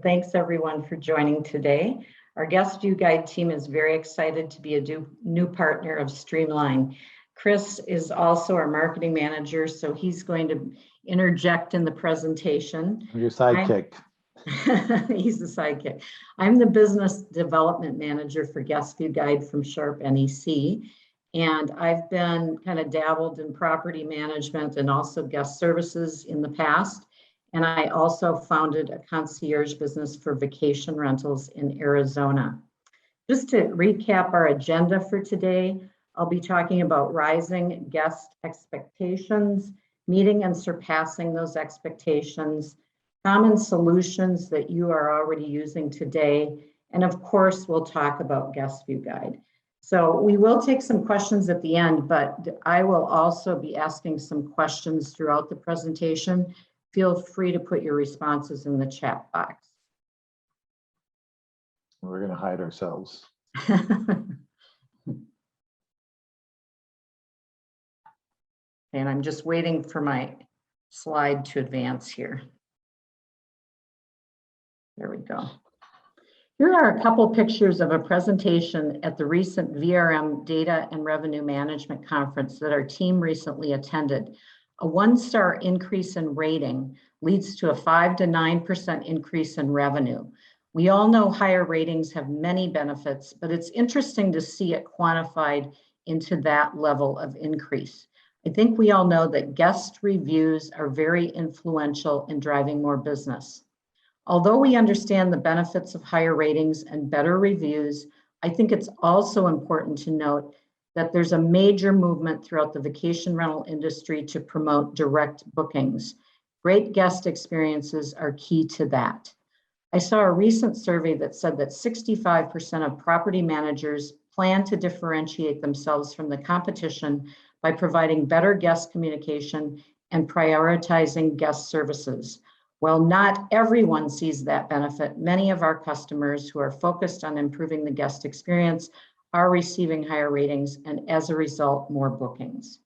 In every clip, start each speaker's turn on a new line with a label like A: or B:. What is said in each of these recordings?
A: Thanks everyone for joining today. Our GuestView Guide team is very excited to be a new partner of Streamline. Chris is also our marketing manager, so he's going to interject in the presentation.
B: Your sidekick.
A: He's the sidekick. I'm the business development manager for GuestView Guide from Sharp NEC. And I've been kind of dabbled in property management and also guest services in the past. And I also founded a concierge business for vacation rentals in Arizona. Just to recap our agenda for today, I'll be talking about rising guest expectations, meeting and surpassing those expectations, common solutions that you are already using today, and of course, we'll talk about GuestView Guide. So we will take some questions at the end, but I will also be asking some questions throughout the presentation. Feel free to put your responses in the chat box.
B: We're going to hide ourselves.
A: And I'm just waiting for my slide to advance here. There we go. Here are a couple pictures of a presentation at the recent VRM Data and Revenue Management Conference that our team recently attended. A 1-star increase in rating leads to a 5 to 9% increase in revenue. We all know higher ratings have many benefits, but it's interesting to see it quantified into that level of increase. I think we all know that guest reviews are very influential in driving more business. Although we understand the benefits of higher ratings and better reviews, I think it's also important to note that there's a major movement throughout the vacation rental industry to promote direct bookings. Great guest experiences are key to that. I saw a recent survey that said that 65% of property managers plan to differentiate themselves from the competition by providing better guest communication and prioritizing guest services. While not everyone sees that benefit, many of our customers who are focused on improving the guest experience are receiving higher ratings and as a result, more bookings.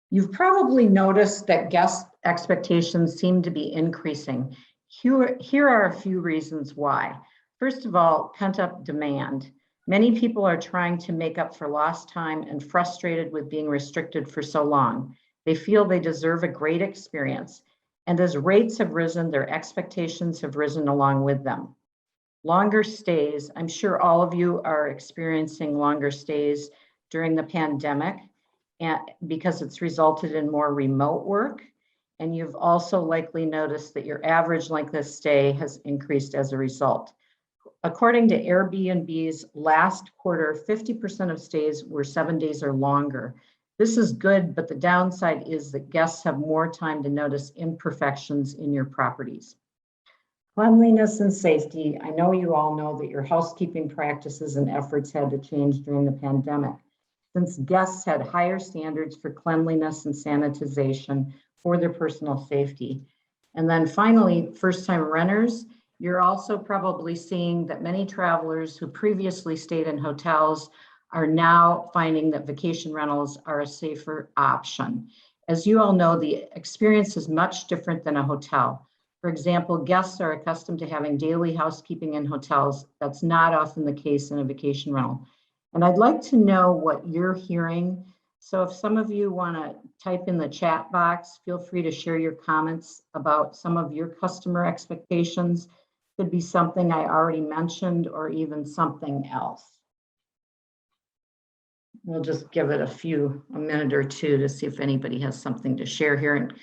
A: You've probably noticed that guest expectations seem to be increasing. Here are a few reasons why. First of all, pent-up demand. Many people are trying to make up for lost time and frustrated with being restricted for so long. They feel they deserve a great experience. And as rates have risen, their expectations have risen along with them. Longer stays, I'm sure all of you are experiencing longer stays during the pandemic and because it's resulted in more remote work. And you've also likely noticed that your average length of stay has increased as a result. According to Airbnb's last quarter, 50% of stays were 7 days or longer. This is good, but the downside is that guests have more time to notice imperfections in your properties. Cleanliness and safety. I know you all know that your housekeeping practices and efforts had to change during the pandemic, since guests had higher standards for cleanliness and sanitization for their personal safety. And then finally, first-time renters. You're also probably seeing that many travelers who previously stayed in hotels are now finding that vacation rentals are a safer option. As you all know, the experience is much different than a hotel. For example, guests are accustomed to having daily housekeeping in hotels. That's not often the case in a vacation rental. And I'd like to know what you're hearing. So if some of you want to type in the chat box, feel free to share your comments about some of your customer expectations. Could be something I already mentioned or even something else. We'll just give it a minute or two to see if anybody has something to share here. And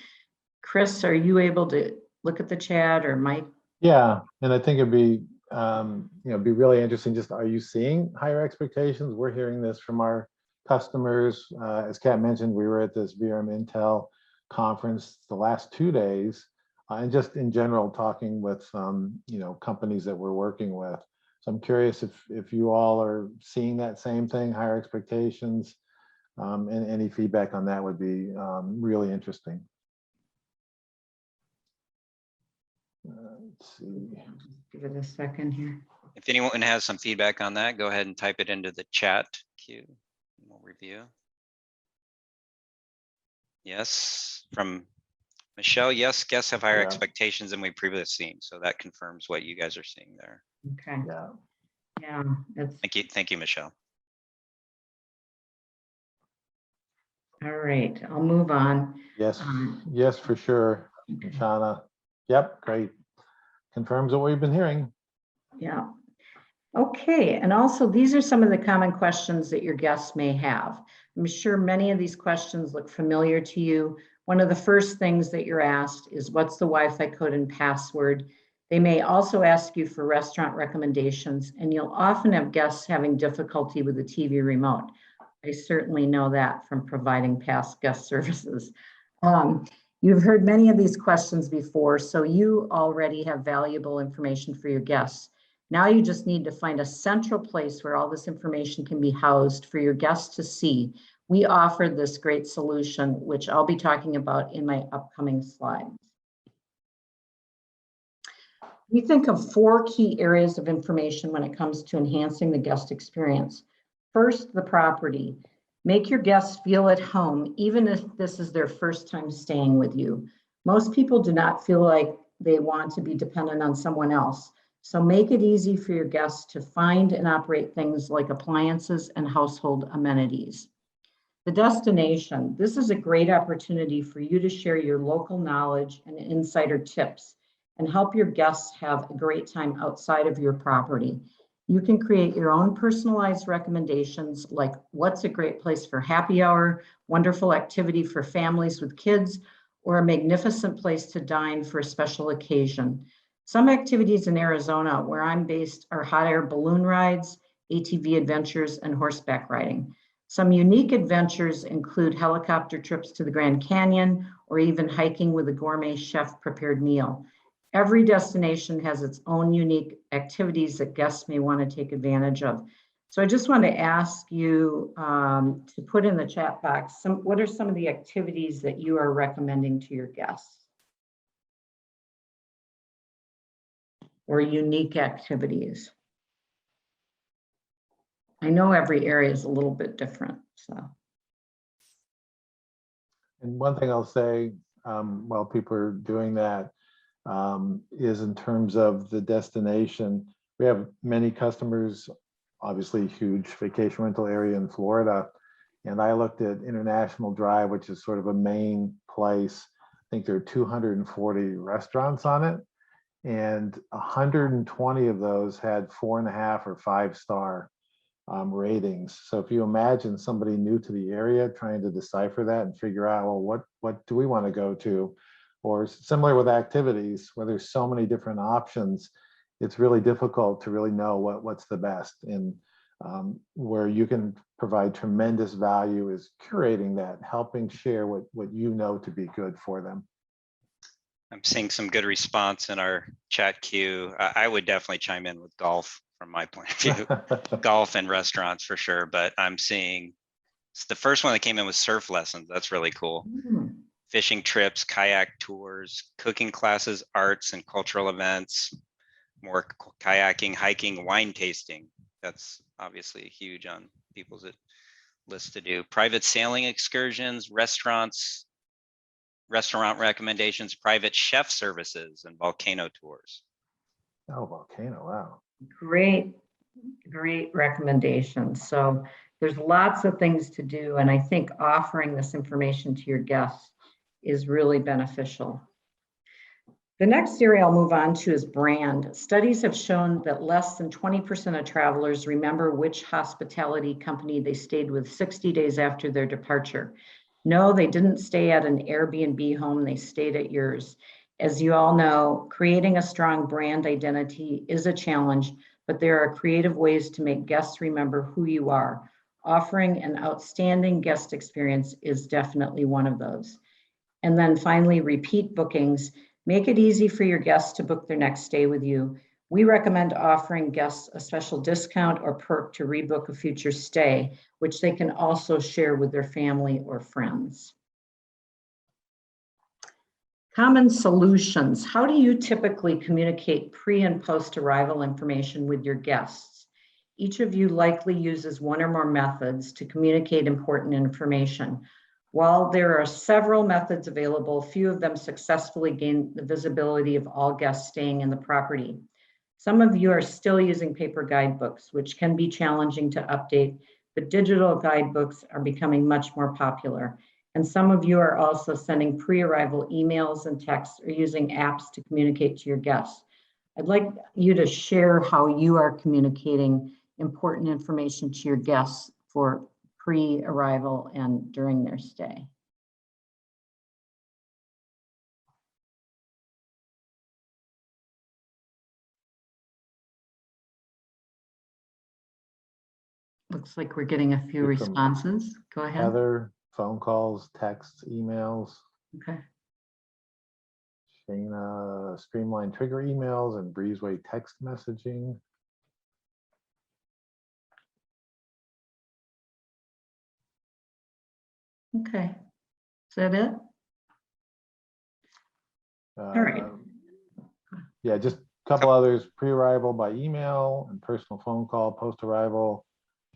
A: Chris, are you able to look at the chat, or Mike?
B: Yeah, and I think it'd be be really interesting. Just, are you seeing higher expectations? We're hearing this from our customers. As Kat mentioned, we were at this VRM Intel conference the last 2 days, and just in general talking with companies that we're working with. So I'm curious if you all are seeing that same thing, higher expectations, and any feedback on that would be really interesting. Let's see.
A: Give it a second here.
C: If anyone has some feedback on that, go ahead and type it into the chat queue. We'll review. Yes, from Michelle, yes, guests have higher
B: Yeah.
C: expectations than we previously seen. So that confirms what you guys are seeing there.
A: Okay,
B: Yeah.
A: yeah, it's,
C: Thank you, Michelle.
A: all right, I'll move on.
B: Yes,
A: Um,
B: yes, for sure.
A: okay.
B: Shauna. Yep, great. Confirms what we've been hearing.
A: Yeah. Okay, and also these are some of the common questions that your guests may have. I'm sure many of these questions look familiar to you. One of the first things that you're asked is what's the Wi-Fi code and password? They may also ask you for restaurant recommendations, and you'll often have guests having difficulty with the TV remote. I certainly know that from providing past guest services. You've heard many of these questions before, so you already have valuable information for your guests. Now you just need to find a central place where all this information can be housed for your guests to see. We offer this great solution, which I'll be talking about in my upcoming slides. We think of 4 key areas of information when it comes to enhancing the guest experience. First, the property. Make your guests feel at home, even if this is their first time staying with you. Most people do not feel like they want to be dependent on someone else. So make it easy for your guests to find and operate things like appliances and household amenities. The destination. This is a great opportunity for you to share your local knowledge and insider tips and help your guests have a great time outside of your property. You can create your own personalized recommendations like what's a great place for happy hour, wonderful activity for families with kids, or a magnificent place to dine for a special occasion. Some activities in Arizona, where I'm based, are hot air balloon rides, ATV adventures, and horseback riding. Some unique adventures include helicopter trips to the Grand Canyon or even hiking with a gourmet chef prepared meal. Every destination has its own unique activities that guests may want to take advantage of. So I just want to ask you to put in the chat box, what are some of the activities that you are recommending to your guests? Or unique activities? I know every area is a little bit different, so.
B: And one thing I'll say while people are doing that is in terms of the destination. We have many customers, obviously huge vacation rental area in Florida. And I looked at International Drive, which is sort of a main place. I think there are 240 restaurants on it. And 120 of those had 4.5 or 5-star ratings. So if you imagine somebody new to the area trying to decipher that and figure out, well, what do we want to go to? Or similar with activities where there's so many different options, it's really difficult to really know what's the best. And where you can provide tremendous value is curating that, helping share what you know to be good for them.
C: I'm seeing some good response in our chat queue. I would definitely chime in with golf from my point of view. Golf and restaurants for sure, but I'm seeing the first one that came in was surf lessons. That's really cool. Fishing trips, kayak tours, cooking classes, arts and cultural events, more kayaking, hiking, wine tasting. That's obviously huge on people's list to do. Private sailing excursions, restaurants, restaurant recommendations, private chef services, and volcano tours.
B: Oh, volcano, wow.
A: Great recommendations. So there's lots of things to do. And I think offering this information to your guests is really beneficial. The next area I'll move on to is brand. Studies have shown that less than 20% of travelers remember which hospitality company they stayed with 60 days after their departure. No, they didn't stay at an Airbnb home, they stayed at yours. As you all know, creating a strong brand identity is a challenge, but there are creative ways to make guests remember who you are. Offering an outstanding guest experience is definitely one of those. And then finally, repeat bookings. Make it easy for your guests to book their next stay with you. We recommend offering guests a special discount or perk to rebook a future stay, which they can also share with their family or friends. Common solutions. How do you typically communicate pre and post arrival information with your guests? Each of you likely uses one or more methods to communicate important information. While there are several methods available, few of them successfully gain the visibility of all guests staying in the property. Some of you are still using paper guidebooks, which can be challenging to update, but digital guidebooks are becoming much more popular. And some of you are also sending pre-arrival emails and texts or using apps to communicate to your guests. I'd like you to share how you are communicating important information to your guests for pre-arrival and during their stay. Looks like we're getting a few
B: Good from
A: responses. Go ahead.
B: Heather, phone calls, texts, emails.
A: Okay.
B: Shayna, Streamline trigger emails and Breezeway text messaging.
A: Okay. Is that it? All right.
B: Yeah, just a couple others, pre-arrival by email and personal phone call, post-arrival,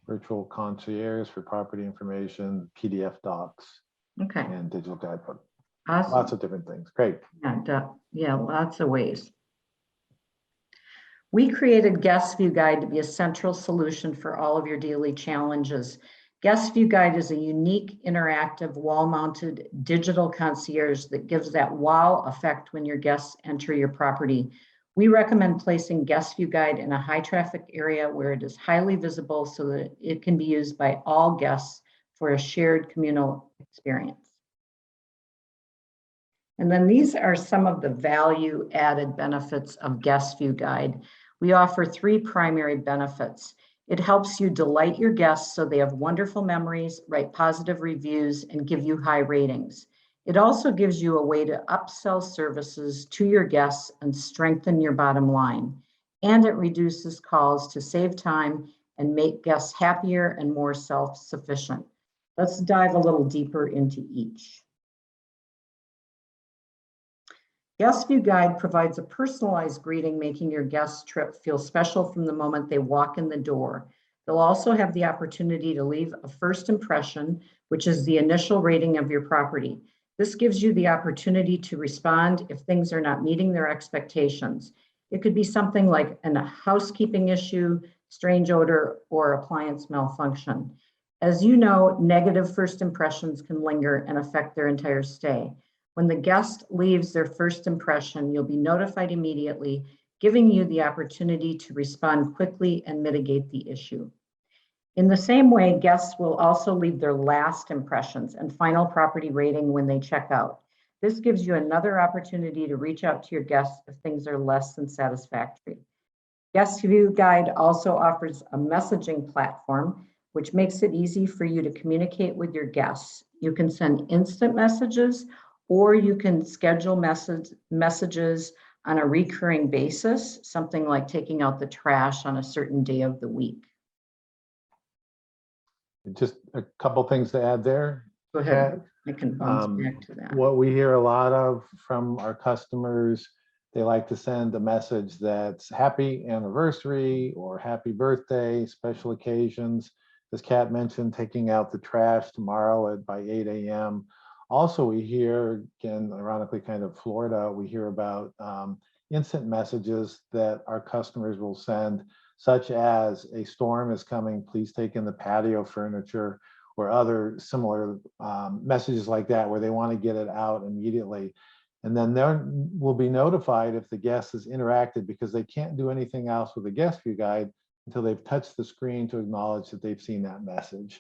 B: virtual concierge for property information, PDF docs,
A: Okay.
B: and digital guidebook.
A: Awesome.
B: Lots of different things. Great.
A: Yeah, lots of ways. We created GuestView Guide to be a central solution for all of your daily challenges. GuestView Guide is a unique, interactive, wall-mounted digital concierge that gives that wow effect when your guests enter your property. We recommend placing GuestView Guide in a high-traffic area where it is highly visible so that it can be used by all guests for a shared communal experience. And then these are some of the value-added benefits of GuestView Guide. We offer 3 primary benefits. It helps you delight your guests so they have wonderful memories, write positive reviews, and give you high ratings. It also gives you a way to upsell services to your guests and strengthen your bottom line. And it reduces calls to save time and make guests happier and more self-sufficient. Let's dive a little deeper into each. GuestView Guide provides a personalized greeting, making your guest trip feel special from the moment they walk in the door. They'll also have the opportunity to leave a first impression, which is the initial rating of your property. This gives you the opportunity to respond if things are not meeting their expectations. It could be something like a housekeeping issue, strange odor, or appliance malfunction. As you know, negative first impressions can linger and affect their entire stay. When the guest leaves their first impression, you'll be notified immediately, giving you the opportunity to respond quickly and mitigate the issue. In the same way, guests will also leave their last impressions and final property rating when they check out. This gives you another opportunity to reach out to your guests if things are less than satisfactory. GuestView Guide also offers a messaging platform, which makes it easy for you to communicate with your guests. You can send instant messages, or you can schedule messages on a recurring basis, something like taking out the trash on a certain day of the week.
B: Just a couple things to add there.
A: Go ahead. I can bounce back to that.
B: What we hear a lot of from our customers, they like to send a message that's happy anniversary or happy birthday, special occasions. As Kat mentioned, taking out the trash tomorrow by 8 a.m. Also, we hear, again, ironically, kind of Florida, we hear about instant messages that our customers will send, such as a storm is coming, please take in the patio furniture, or other similar messages like that, where they want to get it out immediately. And then they will be notified if the guest has interacted, because they can't do anything else with the GuestView Guide until they've touched the screen to acknowledge that they've seen that message.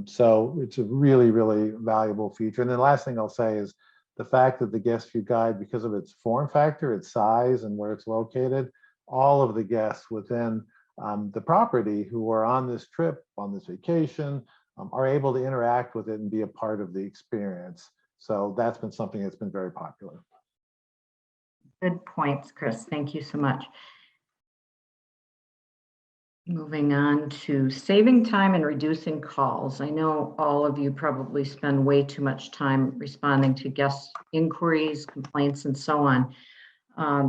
B: So it's a really, really valuable feature. And then last thing I'll say is the fact that the GuestView Guide, because of its form factor, its size, and where it's located, all of the guests within the property who are on this trip, on this vacation, are able to interact with it and be a part of the experience. So that's been something that's been very popular.
A: Good points, Chris. Thank you so much. Moving on to saving time and reducing calls. I know all of you probably spend way too much time responding to guest inquiries, complaints, and so on.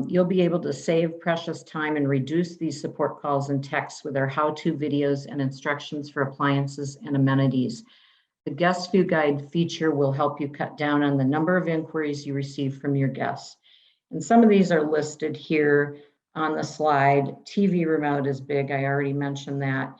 A: You'll be able to save precious time and reduce these support calls and texts with our how-to videos and instructions for appliances and amenities. The Guest View Guide feature will help you cut down on the number of inquiries you receive from your guests. And some of these are listed here on the slide. TV remote is big. I already mentioned that.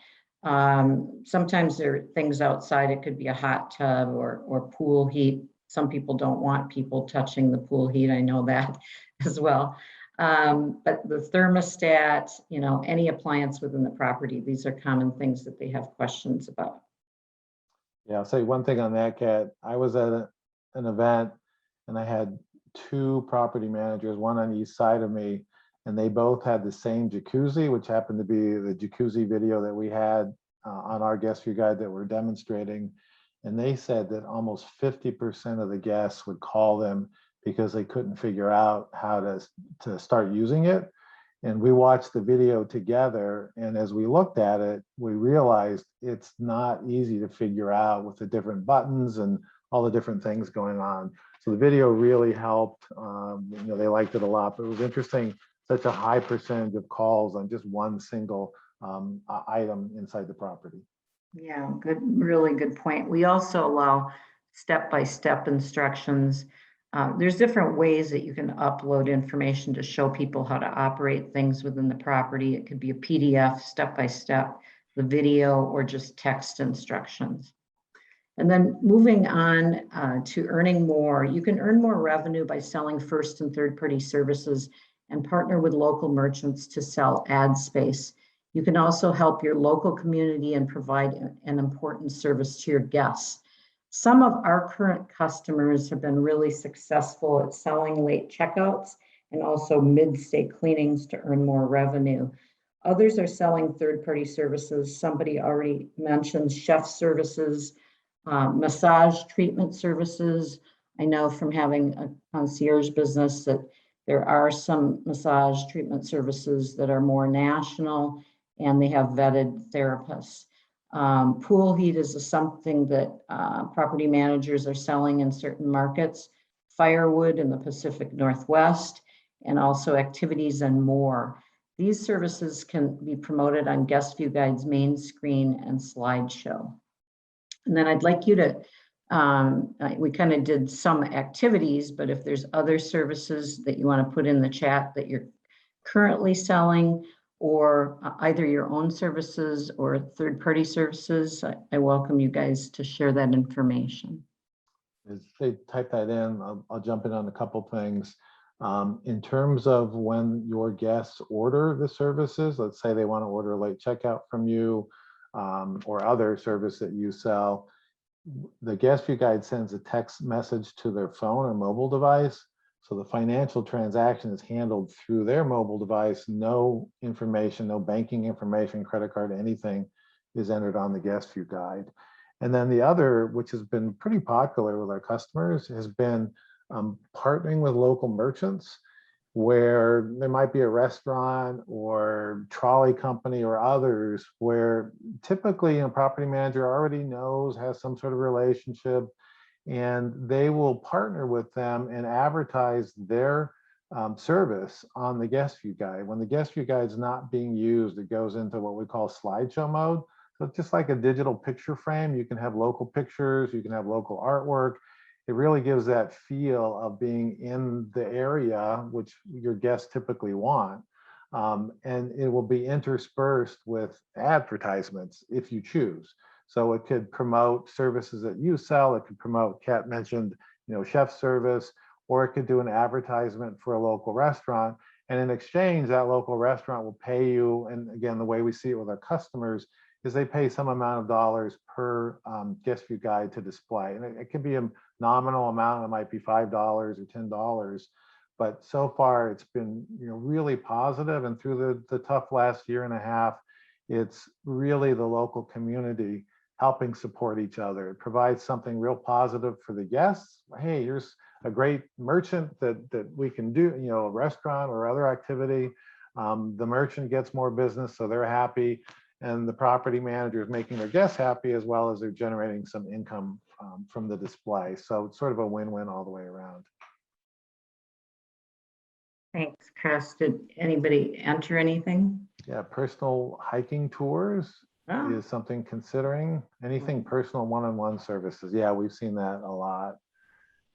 A: Sometimes there are things outside. It could be a hot tub or pool heat. Some people don't want people touching the pool heat. I know that as well. But the thermostat, any appliance within the property, these are common things that they have questions about.
B: Yeah, I'll say one thing on that, Kat. I was at an event and I had two property managers, one on each side of me, and they both had the same jacuzzi, which happened to be the jacuzzi video that we had on our guest view guide that we're demonstrating. And they said that almost 50% of the guests would call them because they couldn't figure out how to start using it. And we watched the video together, and as we looked at it, we realized it's not easy to figure out with the different buttons and all the different things going on. So the video really helped. They liked it a lot, but it was interesting, such a high percentage of calls on just one single item inside the property.
A: Yeah, good, really good point. We also allow step-by-step instructions. There's different ways that you can upload information to show people how to operate things within the property. It could be a PDF, step-by-step, the video, or just text instructions. And then moving on to earning more, you can earn more revenue by selling first and third-party services and partner with local merchants to sell ad space. You can also help your local community and provide an important service to your guests. Some of our current customers have been really successful at selling late checkouts and also mid-stay cleanings to earn more revenue. Others are selling third-party services. Somebody already mentioned chef services, massage treatment services. I know from having a concierge business that there are some massage treatment services that are more national and they have vetted therapists. Pool heat is something that property managers are selling in certain markets, firewood in the Pacific Northwest, and also activities and more. These services can be promoted on GuestView Guide's main screen and slideshow. And then I'd like you to, we kind of did some activities, but if there's other services that you want to put in the chat that you're currently selling, or either your own services or third-party services, I welcome you guys to share that information.
B: As they type that in, I'll jump in on a couple things. In terms of when your guests order the services, let's say they want to order a late checkout from you or other service that you sell, the GuestView Guide sends a text message to their phone or mobile device. So the financial transaction is handled through their mobile device. No information, no banking information, credit card, anything is entered on the GuestView Guide. And then the other, which has been pretty popular with our customers, has been partnering with local merchants where there might be a restaurant or trolley company or others where typically a property manager already knows, has some sort of relationship, and they will partner with them and advertise their service on the GuestView Guide. When the GuestView Guide is not being used, it goes into what we call slideshow mode. So it's just like a digital picture frame. You can have local pictures, you can have local artwork. It really gives that feel of being in the area, which your guests typically want. And it will be interspersed with advertisements if you choose. So it could promote services that you sell. It could promote, Kat mentioned, chef service, or it could do an advertisement for a local restaurant. And in exchange, that local restaurant will pay you. And again, the way we see it with our customers is they pay some amount of dollars per GuestView Guide to display. And it can be a nominal amount. It might be $5 or $10. But so far, it's been really positive. And through the tough last year and a half, it's really the local community helping support each other. It provides something real positive for the guests. Hey, here's a great merchant that we can do, a restaurant or other activity. The merchant gets more business, so they're happy. And the property manager is making their guests happy, as well as they're generating some income from the display. So it's sort of a win-win all the way around.
A: Thanks, Chris. Did anybody enter anything?
B: Yeah, personal hiking tours
A: Oh,
B: is something considering. Anything personal one-on-one services. Yeah, we've seen that a lot.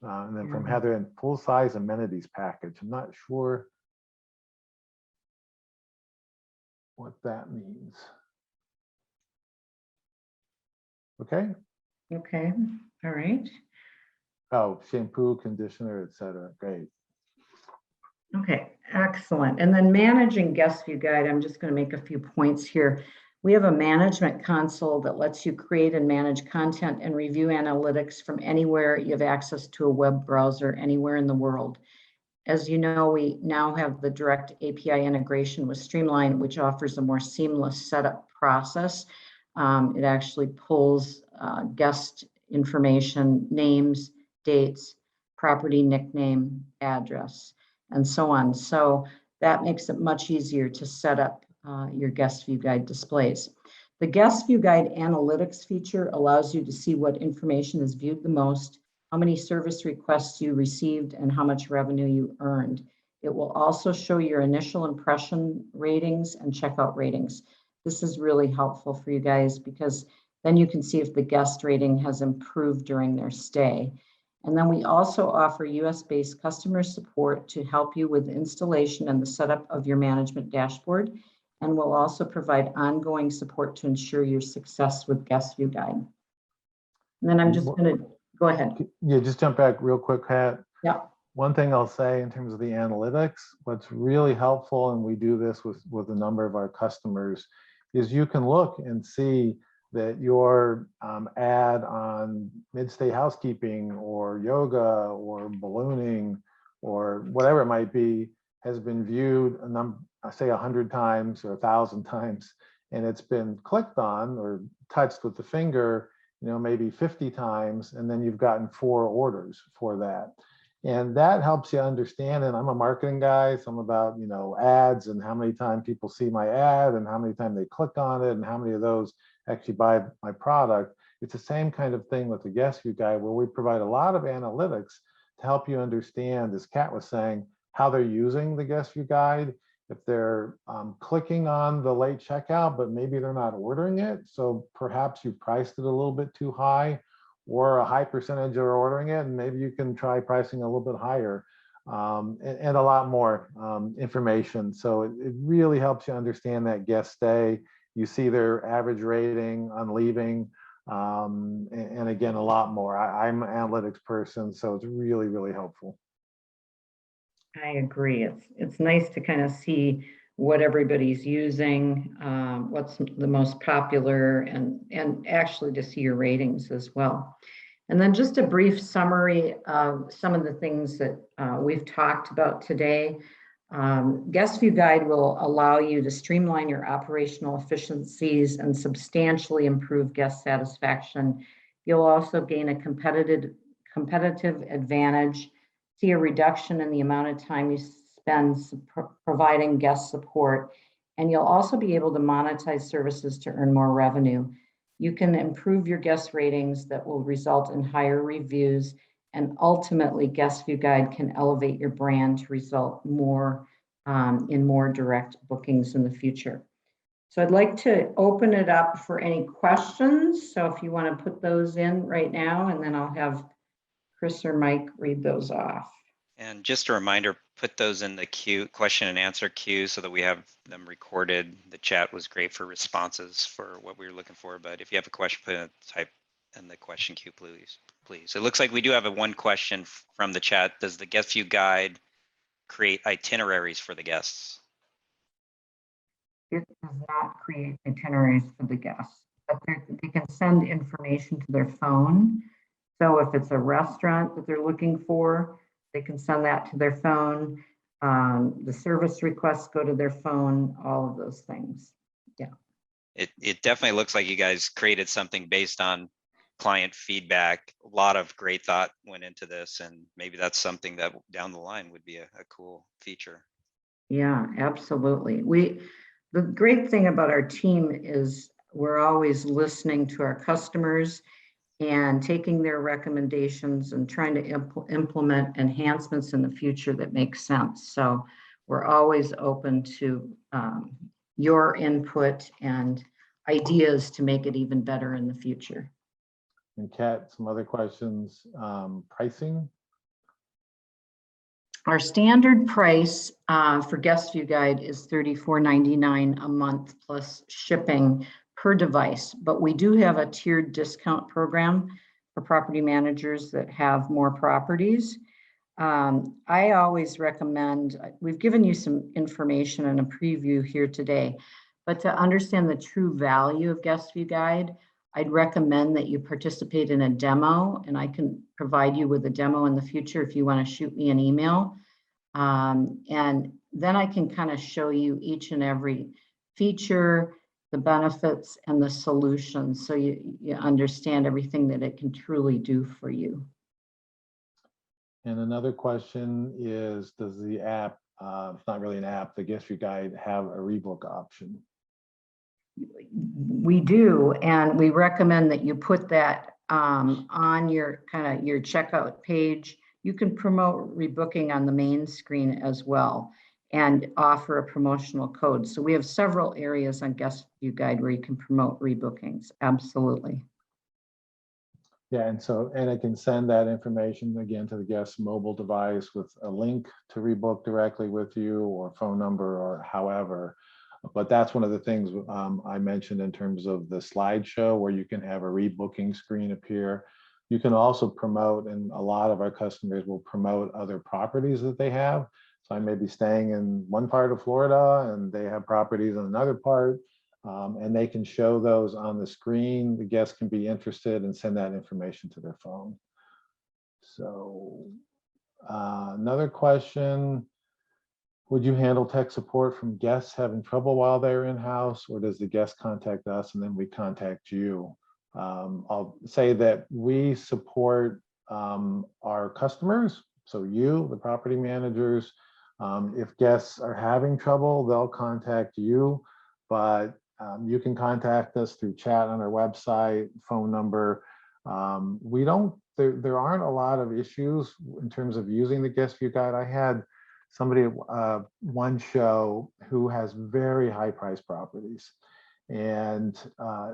B: And then from
A: yeah.
B: Heather, and full-size amenities package. I'm not sure what that means. Okay.
A: Okay, all right.
B: Oh, shampoo, conditioner, etc. Great.
A: Okay, excellent. And then managing GuestView Guide, I'm just going to make a few points here. We have a management console that lets you create and manage content and review analytics from anywhere you have access to a web browser anywhere in the world. As you know, we now have the direct API integration with Streamline, which offers a more seamless setup process. It actually pulls guest information, names, dates, property nickname, address, and so on. So that makes it much easier to set up your GuestView Guide displays. The GuestView Guide analytics feature allows you to see what information is viewed the most, how many service requests you received, and how much revenue you earned. It will also show your initial impression ratings and checkout ratings. This is really helpful for you guys because then you can see if the guest rating has improved during their stay. And then we also offer US-based customer support to help you with installation and the setup of your management dashboard. And we'll also provide ongoing support to ensure your success with GuestView Guide. And then I'm just going to go ahead.
B: Yeah, just jump back real quick, Pat.
A: Yeah.
B: One thing I'll say in terms of the analytics, what's really helpful, and we do this with a number of our customers, is you can look and see that your ad on mid-stay housekeeping or yoga or ballooning or whatever it might be has been viewed say 100 times or 1,000 times, and it's been clicked on or touched with the finger, maybe 50 times, and then you've gotten 4 orders for that. And that helps you understand, and I'm a marketing guy, so I'm about, ads and how many times people see my ad and how many times they click on it and how many of those actually buy my product. It's the same kind of thing with the GuestView Guide, where we provide a lot of analytics to help you understand, as Kat was saying, how they're using the GuestView Guide. If they're clicking on the late checkout, but maybe they're not ordering it, so perhaps you priced it a little bit too high, or a high percentage are ordering it, and maybe you can try pricing a little bit higher, and a lot more information. So it really helps you understand that guest stay. You see their average rating on leaving, and again, a lot more. I'm an analytics person, so it's really, really helpful.
A: I agree. It's nice to kind of see what everybody's using, what's the most popular, and actually to see your ratings as well. And then just a brief summary of some of the things that we've talked about today. GuestView Guide will allow you to streamline your operational efficiencies and substantially improve guest satisfaction. You'll also gain a competitive advantage, see a reduction in the amount of time you spend providing guest support, and you'll also be able to monetize services to earn more revenue. You can improve your guest ratings that will result in higher reviews, and ultimately GuestView Guide can elevate your brand to result more in more direct bookings in the future. So I'd like to open it up for any questions. So if you want to put those in right now, and then I'll have Chris or Mike read those off.
C: And just a reminder, put those in the queue, question and answer queue, so that we have them recorded. The chat was great for responses for what we were looking for, but if you have a question, put in, type in the question queue, please. It looks like we do have one question from the chat. Does the GuestView Guide create itineraries for the guests?
A: It does not create itineraries for the guests, but they can send information to their phone. So if it's a restaurant that they're looking for, they can send that to their phone. The service requests go to their phone, all of those things. Yeah.
C: It definitely looks like you guys created something based on client feedback. A lot of great thought went into this, and maybe that's something that down the line would be a cool feature.
A: Yeah, absolutely. The great thing about our team is we're always listening to our customers and taking their recommendations and trying to implement enhancements in the future that make sense. So we're always open to your input, and ideas to make it even better in the future.
B: And Kat, some other questions. Pricing?
A: Our standard price for GuestView Guide is $34.99 a month plus shipping per device, but we do have a tiered discount program for property managers that have more properties. I always recommend, we've given you some information and a preview here today, but to understand the true value of GuestView Guide, I'd recommend that you participate in a demo, and I can provide you with a demo in the future if you want to shoot me an email. And then I can kind of show you each and every feature, the benefits, and the solutions, so you understand everything that it can truly do for you.
B: And another question is, does the app, it's not really an app, the GuestView Guide, have a rebook option?
A: We do, and we recommend that you put that on your your checkout page. You can promote rebooking on the main screen as well and offer a promotional code. So we have several areas on GuestView Guide where you can promote rebookings. Absolutely.
B: Yeah, and I can send that information again to the guest's mobile device with a link to rebook directly with you, or phone number, or however. But that's one of the things I mentioned in terms of the slideshow, where you can have a rebooking screen appear. You can also promote, and a lot of our customers will promote other properties that they have. So I may be staying in one part of Florida and they have properties in another part, and they can show those on the screen. The guests can be interested and send that information to their phone. So another question. Would you handle tech support from guests having trouble while they're in-house, or does the guest contact us and then we contact you? I'll say that we support our customers, so you, the property managers. If guests are having trouble, they'll contact you, but you can contact us through chat on our website, phone number. There aren't a lot of issues in terms of using the GuestView Guide. I had somebody at one show who has very high priced properties, and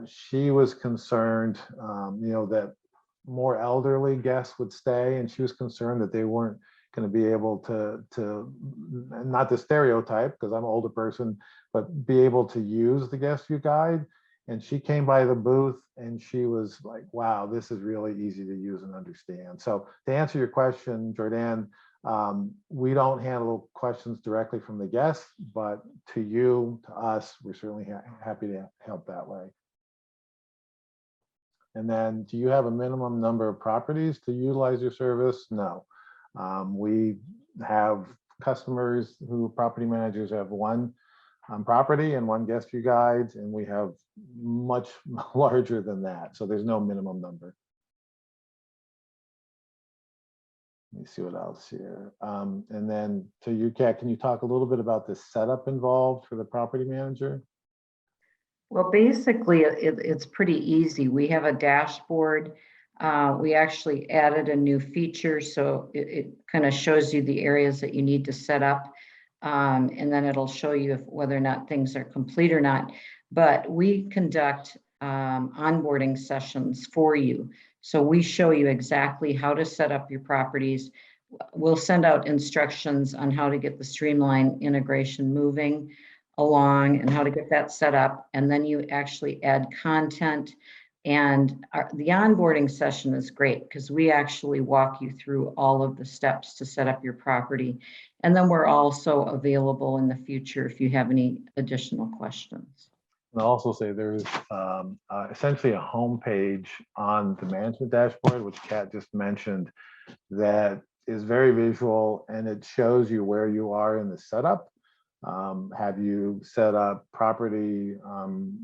B: she was concerned, that more elderly guests would stay, and she was concerned that they weren't going to be able to not the stereotype, because I'm an older person, but be able to use the GuestView Guide. And she came by the booth and she was like, wow, this is really easy to use and understand. So to answer your question, Jordan, we don't handle questions directly from the guests, but to you, to us, we're certainly happy to help that way. And then, do you have a minimum number of properties to utilize your service? No. We have customers who, property managers, have one property and one GuestView Guide, and we have much larger than that. So there's no minimum number. Let me see what else here. And then to you, Kat, can you talk a little bit about the setup involved for the property manager?
A: Well, basically, it's pretty easy. We have a dashboard. We actually added a new feature, so it kind of shows you the areas that you need to set up. And then it'll show you whether or not things are complete or not. But we conduct onboarding sessions for you. So we show you exactly how to set up your properties. We'll send out instructions on how to get the Streamline integration moving along and how to get that set up. And then you actually add content. And the onboarding session is great because we actually walk you through all of the steps to set up your property. And then we're also available in the future if you have any additional questions.
B: And I'll also say there's essentially a home page on the management dashboard, which Kat just mentioned, that is very visual, and it shows you where you are in the setup. Have you set up property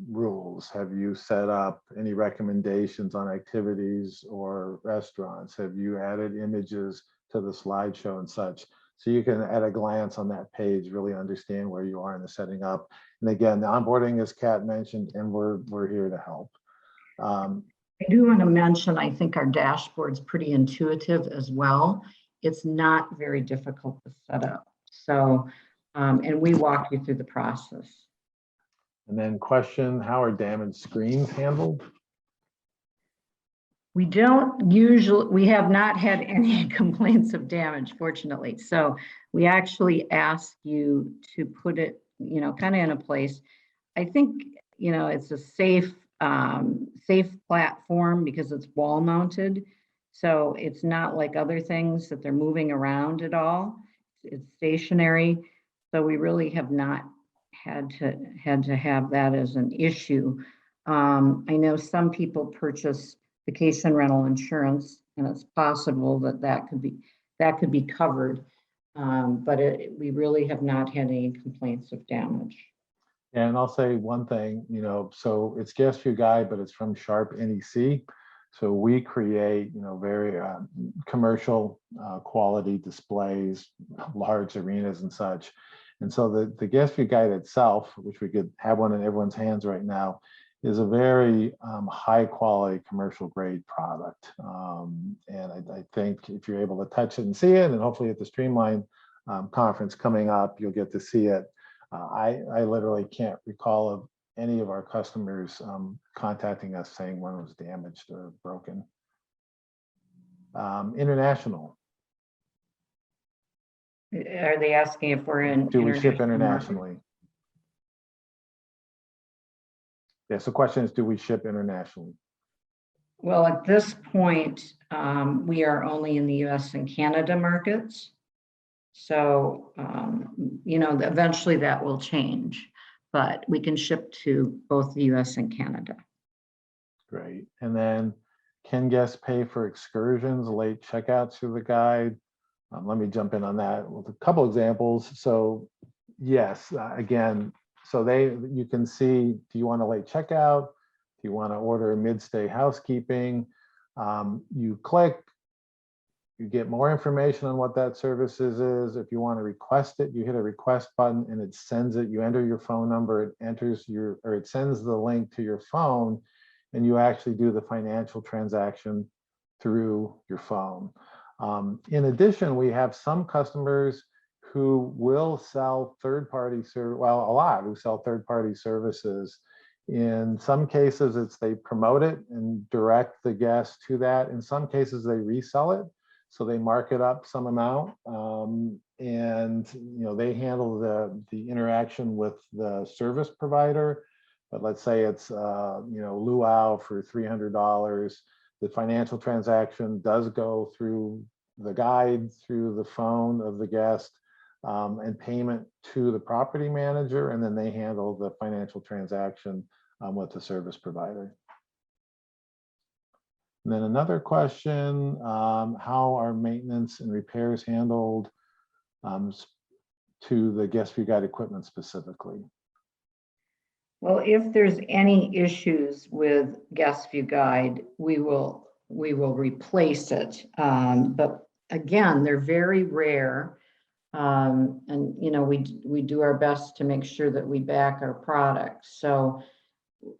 B: rules? Have you set up any recommendations on activities or restaurants? Have you added images to the slideshow and such? So you can, at a glance on that page, really understand where you are in the setting up. And again, the onboarding, as Kat mentioned, and we're here to help.
A: I do want to mention, I think our dashboard's pretty intuitive as well. It's not very difficult to set up. So, and we walk you through the process.
B: And then question, how are damaged screens handled?
A: We have not had any complaints of damage, fortunately. So we actually ask you to put it, kind of in a place. I think, it's a safe platform because it's wall mounted. So it's not like other things that they're moving around at all. It's stationary. So we really have not had to have that as an issue. I know some people purchase vacation rental insurance, and it's possible that could be covered. But we really have not had any complaints of damage.
B: And I'll say one thing, so it's GuestView Guide, but it's from Sharp NEC. So we create, very commercial quality displays, large arenas and such. And so the GuestView Guide itself, which we could have one in everyone's hands right now, is a very high quality commercial grade product. And I think if you're able to touch it and see it, and hopefully at the Streamline conference coming up, you'll get to see it. I literally can't recall of any of our customers contacting us saying one was damaged or broken. International.
A: Are they asking if we're in?
B: Do we ship internationally? Yes, the question is, do we ship internationally?
A: Well, at this point, we are only in the US and Canada markets. So, eventually that will change, but we can ship to both the US and Canada.
B: Great. And then, can guests pay for excursions, late checkouts through the guide? Let me jump in on that with a couple examples. So yes, again, so you can see, do you want a late checkout? Do you want to order mid-stay housekeeping? You click, you get more information on what that service is. If you want to request it, you hit a request button and it sends it. You enter your phone number, it sends the link to your phone, and you actually do the financial transaction through your phone. In addition, we have some customers who will sell third-party service, well, a lot who sell third-party services. In some cases, they promote it and direct the guest to that. In some cases, they resell it. So they mark it up some amount, and they handle the interaction with the service provider. But let's say it's luau for $300. The financial transaction does go through the guide, through the phone of the guest, and payment to the property manager, and then they handle the financial transaction with the service provider. And then another question, how are maintenance and repairs handled to the GuestView Guide equipment specifically?
A: Well, if there's any issues with GuestView Guide, we will replace it. But again, they're very rare. And we do our best to make sure that we back our products. So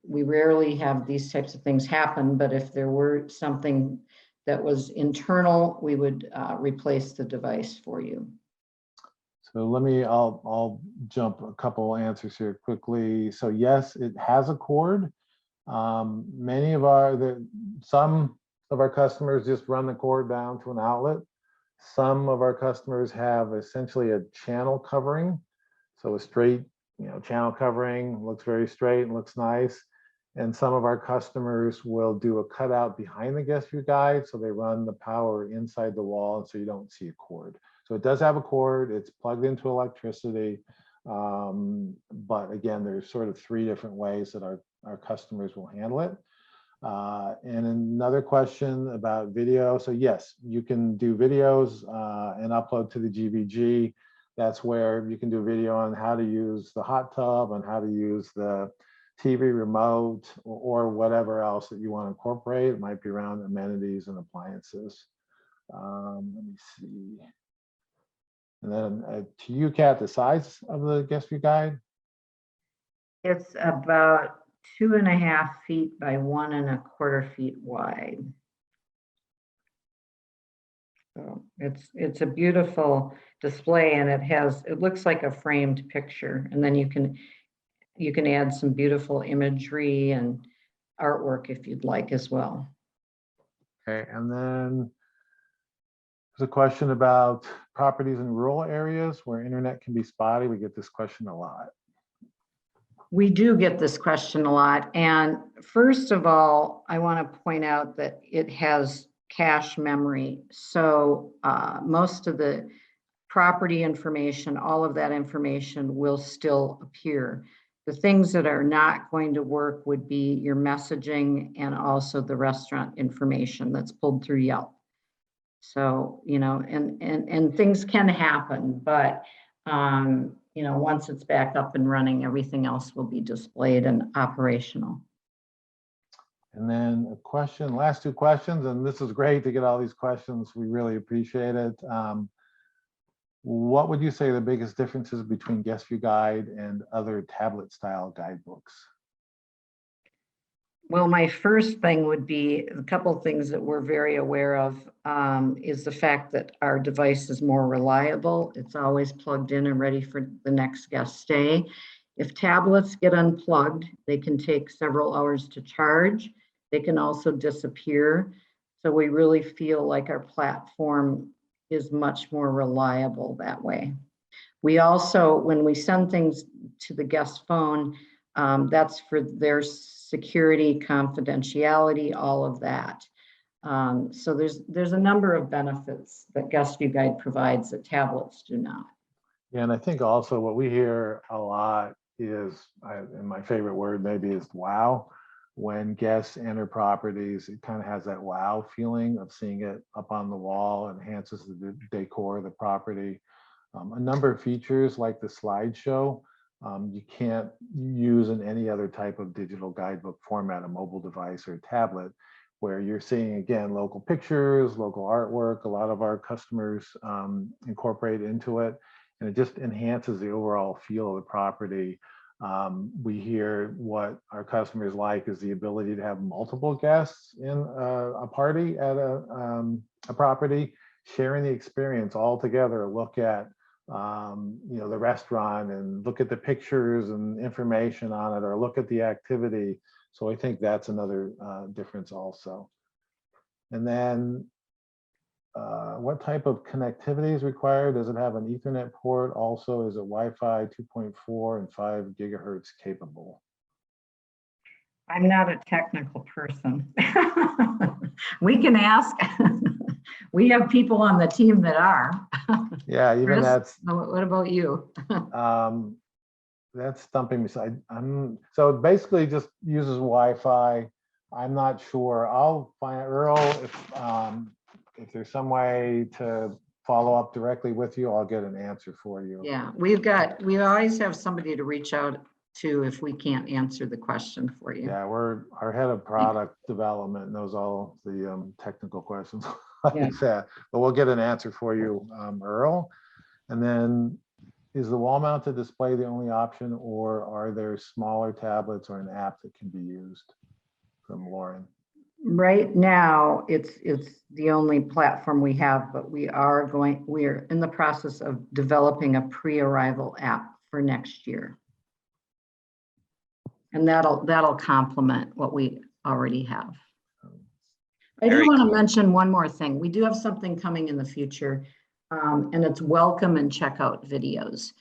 A: we rarely have these types of things happen, but if there were something that was internal, we would replace the device for you.
B: So I'll jump a couple answers here quickly. So yes, it has a cord. Some of our customers just run the cord down to an outlet. Some of our customers have essentially a channel covering. So a straight, channel covering, looks very straight and looks nice. And some of our customers will do a cutout behind the GuestView Guide. So they run the power inside the wall, and so you don't see a cord. So it does have a cord, it's plugged into electricity. But again, there's sort of three different ways that our customers will handle it. And another question about video. So yes, you can do videos and upload to the GVG. That's where you can do video on how to use the hot tub, and how to use the TV remote, or whatever else that you want to incorporate. It might be around amenities and appliances. Let me see. And then to you, Kat, the size of the GuestView Guide?
A: It's about 2.5 feet by 1.25 feet wide. So it's a beautiful display, and it looks like a framed picture, and then you can you can add some beautiful imagery and artwork if you'd like as well.
B: Okay, and then there's a question about properties in rural areas where internet can be spotty. We get this question a lot.
A: We do get this question a lot. And first of all, I want to point out that it has cache memory. So most of the property information, all of that information will still appear. The things that are not going to work would be your messaging and also the restaurant information that's pulled through Yelp. So, you know, and things can happen, but you know, once it's back up and running, everything else will be displayed and operational.
B: And then a question, last two questions, and this is great to get all these questions. We really appreciate it. What would you say are the biggest differences between GuestView Guide and other tablet style guidebooks?
A: Well, my first thing would be a couple of things that we're very aware of is the fact that our device is more reliable. It's always plugged in and ready for the next guest stay. If tablets get unplugged, they can take several hours to charge. They can also disappear. So we really feel like our platform is much more reliable that way. We also, when we send things to the guest phone, that's for their security, confidentiality, all of that. So there's a number of benefits that GuestView Guide provides that tablets do not.
B: Yeah, and I think also what we hear a lot is, and my favorite word maybe is wow. When guests enter properties, it kind of has that wow feeling of seeing it up on the wall, enhances the decor of the property. A number of features like the slideshow, you can't use in any other type of digital guidebook format, a mobile device or a tablet, where you're seeing, again, local pictures, local artwork. A lot of our customers incorporate into it, and it just enhances the overall feel of the property. We hear what our customers like is the ability to have multiple guests in a party at a property, sharing the experience all together, look at you know, the restaurant and look at the pictures and information on it, or look at the activity. So I think that's another difference also. And then what type of connectivity is required? Does it have an Ethernet port? Also, is it Wi-Fi 2.4 and 5 gigahertz capable?
A: I'm not a technical person. We can ask. We have people on the team that are.
B: Yeah, even
A: Chris,
B: that's.
A: what about you?
B: That's stumping me. So it basically just uses Wi-Fi. I'm not sure. I'll find Earl if there's some way to follow up directly with you. I'll get an answer for you.
A: Yeah, we always have somebody to reach out to if we can't answer the question for you.
B: Yeah, our head of product development knows all the technical questions like that, but we'll get an answer for you, Earl. And then, is the wall-mounted display the only option, or are there smaller tablets or an app that can be used? From Lauren.
A: Right now, it's the only platform we have, but we're in the process of developing a pre-arrival app for next year. And that'll complement what we already have. I do want to mention one more thing. We do have something coming in the future, and it's welcome and checkout videos.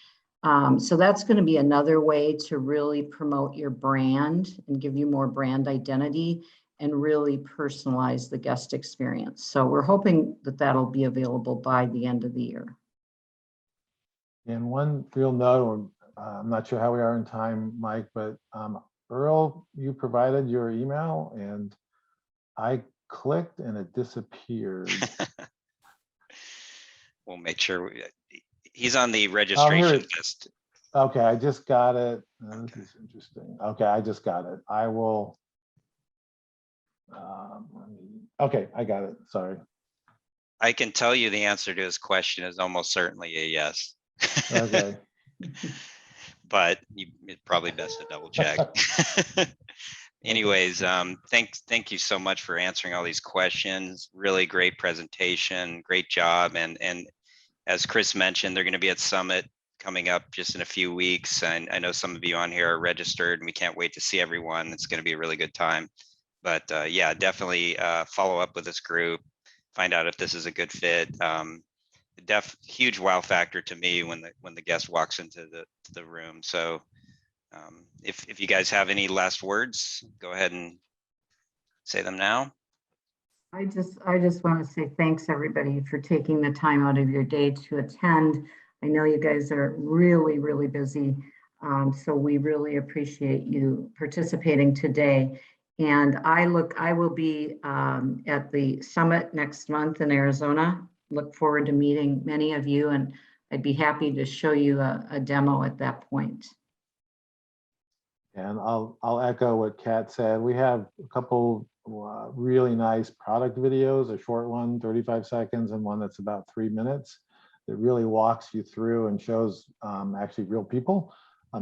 A: So that's going to be another way to really promote your brand and give you more brand identity and really personalize the guest experience. So we're hoping that that'll be available by the end of the year.
B: And one real note, I'm not sure how we are in time, Mike, but Earl, you provided your email and I clicked and it disappeared.
C: We'll make sure he's on the registration list.
B: Okay, I just got it. This is interesting. Okay, I just got it. I will. Okay, I got it. Sorry.
C: I can tell you the answer to his question is almost certainly a yes.
B: Okay.
C: But it's probably best to double check. Anyways, thank you so much for answering all these questions. Really great presentation, great job. And as Chris mentioned, they're going to be at Summit coming up just in a few weeks. And I know some of you on here are registered and we can't wait to see everyone. It's going to be a really good time. But yeah, definitely follow up with this group, find out if this is a good fit. Huge wow factor to me when the guest walks into the room. So if you guys have any last words, go ahead and say them now.
A: I just want to say thanks, everybody, for taking the time out of your day to attend. I know you guys are really, really busy. So we really appreciate you participating today. And I will be at the summit next month in Arizona. Look forward to meeting many of you, and I'd be happy to show you a demo at that point.
B: And I'll echo what Kat said. We have a couple really nice product videos, a short one, 35 seconds, and one that's about 3 minutes that really walks you through and shows actually real people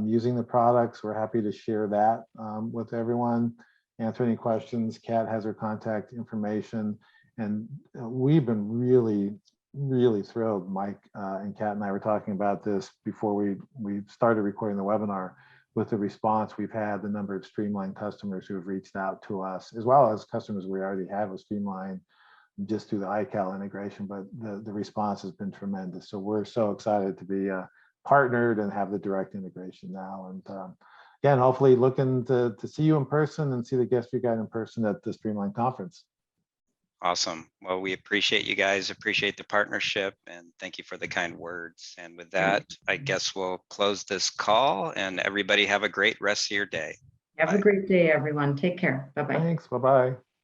B: using the products. We're happy to share that with everyone. Answer any questions. Kat has her contact information. And we've been really, really thrilled. Mike and Kat and I were talking about this before we started recording the webinar, with the response we've had, the number of Streamline customers who have reached out to us, as well as customers we already have with Streamline just through the iCal integration, but the response has been tremendous. So we're so excited to be partnered and have the direct integration now. And again, hopefully looking to see you in person and see the GuestView guide in person at the Streamline conference.
C: Awesome. Well, we appreciate you guys, appreciate the partnership, and thank you for the kind words. And with that, I guess we'll close this call, and everybody have a great rest of your day.
A: Have a great day, everyone. Take care. Bye-bye.
B: Thanks. Bye-bye.